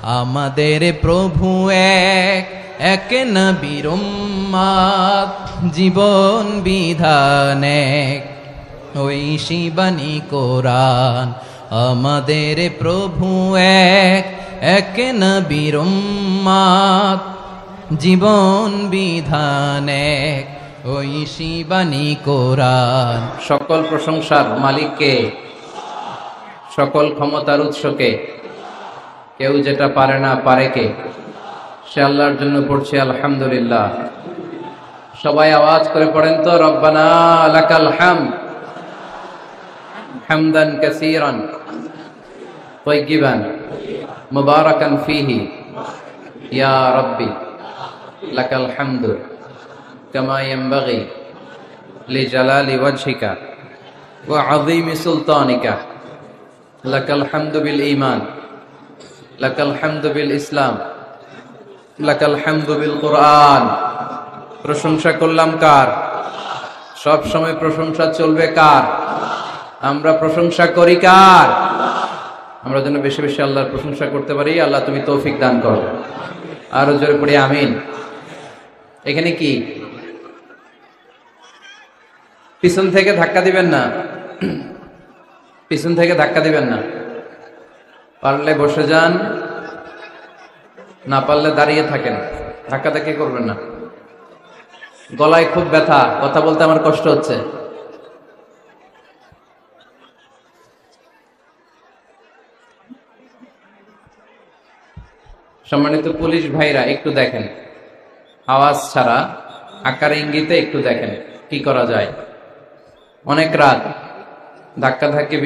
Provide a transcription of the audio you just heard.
আমাদের প্রভু এক এক নবীর উম্মত, জীবন বিধান এক, ওই শিবানী কোরআন। আমাদের প্রভু এক এক নবীর উম্মত, জীবন বিধান এক, ওই শিবানী কোরআন। সকল প্রশংসার মালিককে, সকল ক্ষমতার উৎসকে। কেউ যেটা পারে না পারে কে? সে আল্লাহর জন্য পড়ছে আলহামদুলিল্লাহ। সবাই আওয়াজ করে পড়েন তো, রব্বানা লাকাল হামদ হামদান কাসীরান তাইয়িবান মুবারাকান ফীহি ইয়া রাব্বি লাকাল হামদু কামা ইয়ানবাগি লিজালালি ওয়াজহিকা ওয়া আযীমি সুলতানিকা। লাকাল হামদু বিল ঈমান, লাকাল হামদু বিল ইসলাম, লাকাল হামদু বিল কুরআন। প্রশংসা করলাম কার? সব সময় প্রশংসা চলবে কার? আমরা প্রশংসা করি কার? আমরা যেন বেশি বেশি আল্লাহর প্রশংসা করতে পারি। আল্লাহ তুমি তৌফিক দান করো। আরো জোরে পড়ি আমিন। এখানে কি পিছন থেকে ধাক্কা দিবেন না, পিছন থেকে ধাক্কা দিবেন না। পারলে বসে যান, না পারলে দাঁড়িয়ে থাকেন। ধাক্কাধাক্কি করবেন না। গলায় খুব ব্যথা, কথা বলতে আমার কষ্ট হচ্ছে। সম্মানিত পুলিশ ভাইরা একটু দেখেন, আওয়াজ ছাড়া আকার ইঙ্গিতে একটু দেখেন কি করা যায়। অনেক রাত, ধাক্কাধাক্কি